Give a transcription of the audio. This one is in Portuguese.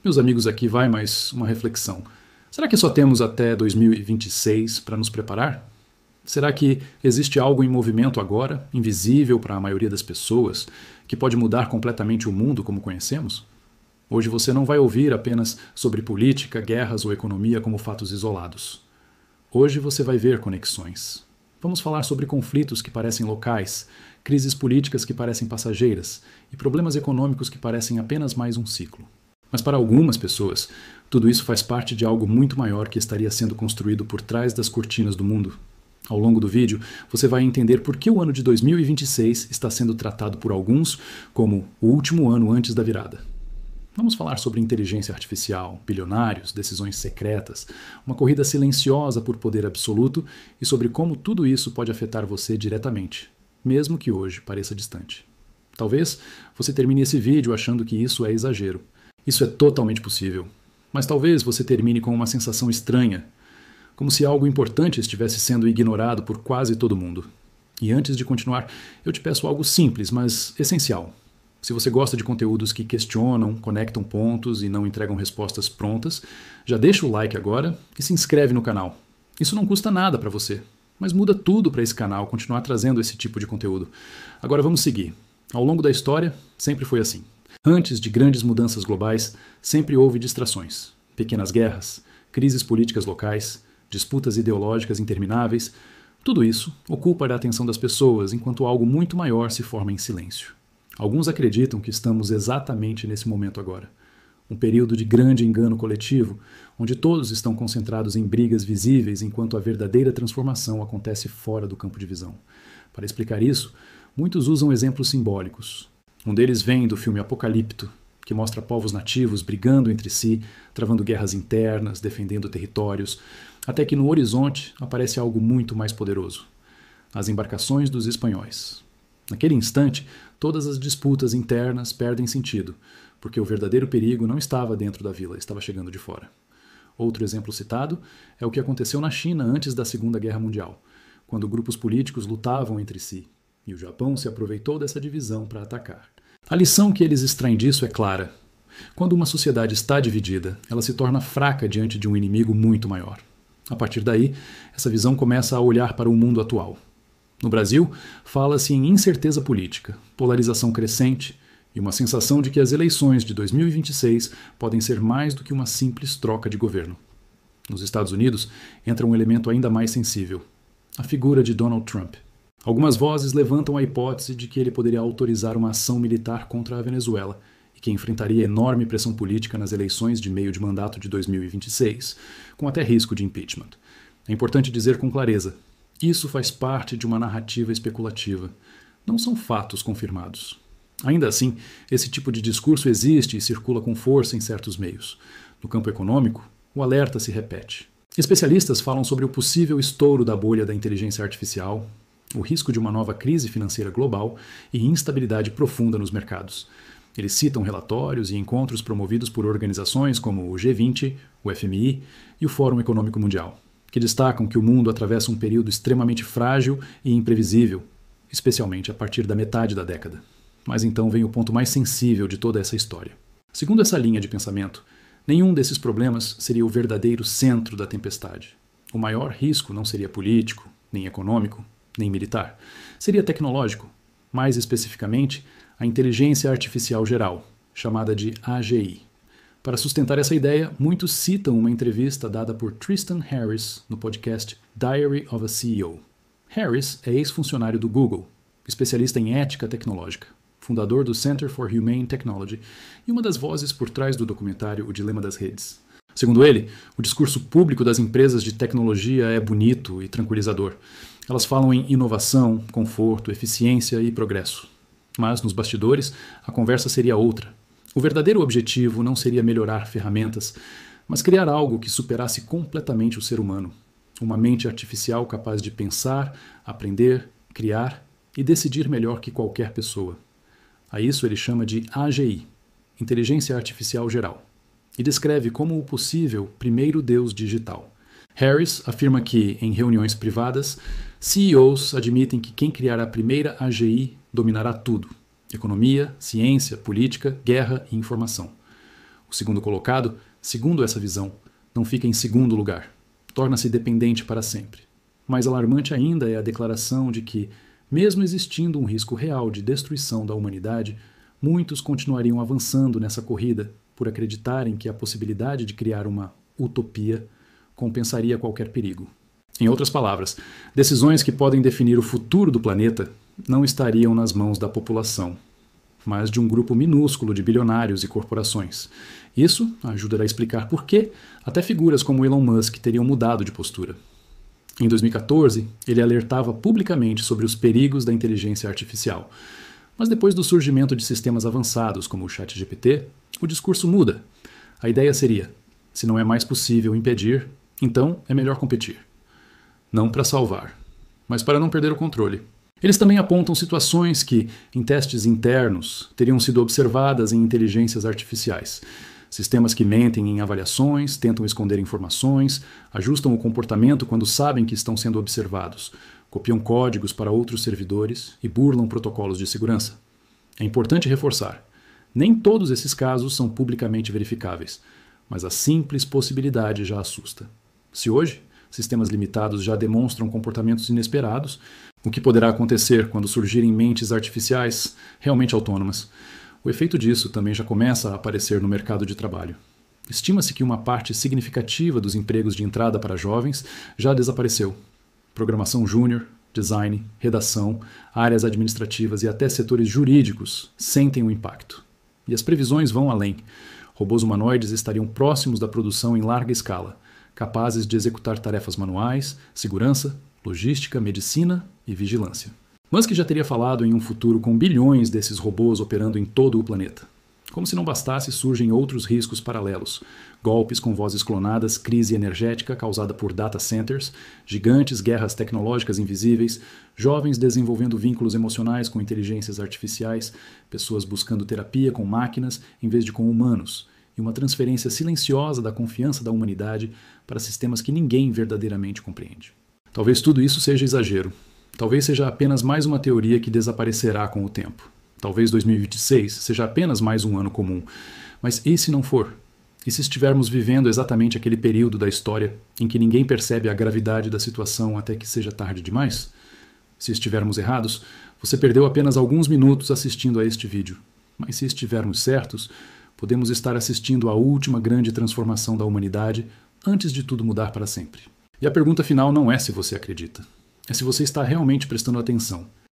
Meus amigos, aqui vai mais uma reflexão. Será que só temos até 2026 para nos preparar? Será que existe algo em movimento agora, invisível para a maioria das pessoas, que pode mudar completamente o mundo como conhecemos? Hoje você não vai ouvir apenas sobre política, guerras ou economia como fatos isolados. Hoje você vai ver conexões. Vamos falar sobre conflitos que parecem locais, crises políticas que parecem passageiras e problemas econômicos que parecem apenas mais um ciclo. Mas para algumas pessoas, tudo isso faz parte de algo muito maior que estaria sendo construído por trás das cortinas do mundo. Ao longo do vídeo, você vai entender por que o ano de 2026 está sendo tratado por alguns como o último ano antes da virada. Vamos falar sobre inteligência artificial, bilionários, decisões secretas, uma corrida silenciosa por poder absoluto e sobre como tudo isso pode afetar você diretamente, mesmo que hoje pareça distante. Talvez você termine esse vídeo achando que isso é exagero. Isso é totalmente possível. Mas talvez você termine com uma sensação estranha, como se algo importante estivesse sendo ignorado por quase todo mundo. E antes de continuar, eu te peço algo simples, mas essencial. Se você gosta de conteúdos que questionam, conectam pontos e não entregam respostas prontas, já deixa o like agora e se inscreve no canal. Isso não custa nada para você, mas muda tudo para esse canal continuar trazendo esse tipo de conteúdo. Agora vamos seguir. Ao longo da história, sempre foi assim. Antes de grandes mudanças globais, sempre houve distrações, pequenas guerras, crises políticas locais, disputas ideológicas intermináveis. Tudo isso ocupa a atenção das pessoas enquanto algo muito maior se forma em silêncio. Alguns acreditam que estamos exatamente nesse momento agora. Um período de grande engano coletivo, onde todos estão concentrados em brigas visíveis enquanto a verdadeira transformação acontece fora do campo de visão. Para explicar isso, muitos usam exemplos simbólicos. Um deles vem do filme Apocalipto, que mostra povos nativos brigando entre si, travando guerras internas, defendendo territórios, até que no horizonte aparece algo muito mais poderoso: as embarcações dos espanhóis. Naquele instante, todas as disputas internas perdem sentido, porque o verdadeiro perigo não estava dentro da vila, estava chegando de fora. Outro exemplo citado é o que aconteceu na China antes da Segunda Guerra Mundial, quando grupos políticos lutavam entre si, e o Japão se aproveitou dessa divisão para atacar. A lição que eles extraem disso é clara. Quando uma sociedade está dividida, ela se torna fraca diante de um inimigo muito maior. A partir daí, essa visão começa a olhar para o mundo atual. No Brasil, fala-se em incerteza política, polarização crescente e uma sensação de que as eleições de 2026 podem ser mais do que uma simples troca de governo. Nos Estados Unidos, entra um elemento ainda mais sensível: a figura de Donald Trump. Algumas vozes levantam a hipótese de que ele poderia autorizar uma ação militar contra a Venezuela e que enfrentaria enorme pressão política nas eleições de meio de mandato de 2026, com até risco de impeachment. É importante dizer com clareza: isso faz parte de uma narrativa especulativa. Não são fatos confirmados. Ainda assim, esse tipo de discurso existe e circula com força em certos meios. No campo econômico, o alerta se repete. Especialistas falam sobre o possível estouro da bolha da inteligência artificial, o risco de uma nova crise financeira global e instabilidade profunda nos mercados. Eles citam relatórios e encontros promovidos por organizações como o G20, o FMI e o Fórum Econômico Mundial, que destacam que o mundo atravessa um período extremamente frágil e imprevisível, especialmente a partir da metade da década. Mas então vem o ponto mais sensível de toda essa história. Segundo essa linha de pensamento, nenhum desses problemas seria o verdadeiro centro da tempestade. O maior risco não seria político, nem econômico, nem militar. Seria tecnológico, mais especificamente, a inteligência artificial geral, chamada de AGI. Para sustentar essa ideia, muitos citam uma entrevista dada por Tristan Harris no podcast Diary of a CEO. Harris é ex-funcionário do Google, especialista em ética tecnológica, fundador do Center for Humane Technology e uma das vozes por trás do documentário O Dilema das Redes. Segundo ele, o discurso público das empresas de tecnologia é bonito e tranquilizador. Elas falam em inovação, conforto, eficiência e progresso. Mas, nos bastidores, a conversa seria outra. O verdadeiro objetivo não seria melhorar ferramentas, mas criar algo que superasse completamente o ser humano. Uma mente artificial capaz de pensar, aprender, criar e decidir melhor que qualquer pessoa. A isso ele chama de AGI, Inteligência Artificial Geral, e descreve como o possível primeiro Deus digital. Harris afirma que, em reuniões privadas, CEOs admitem que quem criar a primeira AGI dominará tudo: economia, ciência, política, guerra e informação. O O segundo colocado, segundo essa visão, não fica em segundo lugar. Torna-se dependente para sempre. Mais alarmante ainda é a declaração de que, mesmo existindo um risco real de destruição da humanidade, muitos continuariam avançando nessa corrida por acreditarem que a possibilidade de criar uma utopia compensaria qualquer perigo. Em outras palavras, decisões que podem definir o futuro do planeta não estariam nas mãos da população, mas de um grupo minúsculo de bilionários e corporações. Isso ajudará a explicar por que até figuras como Elon Musk teriam mudado de postura. Em 2014, ele alertava publicamente sobre os perigos da inteligência artificial. Mas depois do surgimento de sistemas avançados como o ChatGPT, o discurso muda. A ideia seria: se não é mais possível impedir, então é melhor competir. Não para salvar, mas para não perder o controle. Eles também apontam situações que, em testes internos, teriam sido observadas em inteligências artificiais. Sistemas que mentem em avaliações, tentam esconder informações, ajustam o comportamento quando sabem que estão sendo observados, copiam códigos para outros servidores e burlam protocolos de segurança. É importante reforçar: nem todos esses casos são publicamente verificáveis, mas a simples possibilidade já assusta. Se hoje sistemas limitados já demonstram comportamentos inesperados, o que poderá acontecer quando surgirem mentes artificiais realmente autônomas? O efeito disso também já começa a aparecer no mercado de trabalho. Estima-se que uma parte significativa dos empregos de entrada para jovens já desapareceu. Programação júnior, design, redação, áreas administrativas e até setores jurídicos sentem o impacto. E as previsões vão além. Robôs humanoides estariam próximos da produção em larga escala, capazes de executar tarefas manuais, segurança, logística, medicina e vigilância. Musk já teria falado em um futuro com bilhões desses robôs operando em todo o planeta. Como se não bastasse, surgem outros riscos paralelos: golpes com vozes clonadas, crise energética causada por data centers, gigantes guerras tecnológicas invisíveis, jovens desenvolvendo vínculos emocionais com inteligências artificiais, pessoas buscando terapia com máquinas em vez de com humanos, e uma transferência silenciosa da confiança da humanidade para sistemas que ninguém verdadeiramente compreende. Talvez tudo isso seja exagero. Talvez seja apenas mais uma teoria que desaparecerá com o tempo. Talvez 2026 seja apenas mais um ano comum. Mas e se não for? E se estivermos vivendo exatamente aquele período da história em que ninguém percebe a gravidade da situação até que seja tarde demais? Se estivermos errados, você perdeu apenas alguns minutos assistindo a este vídeo. Mas se estivermos certos, podemos estar assistindo à última grande transformação da humanidade antes de tudo mudar para sempre. E a pergunta final não é se você acredita. É se você está realmente prestando atenção.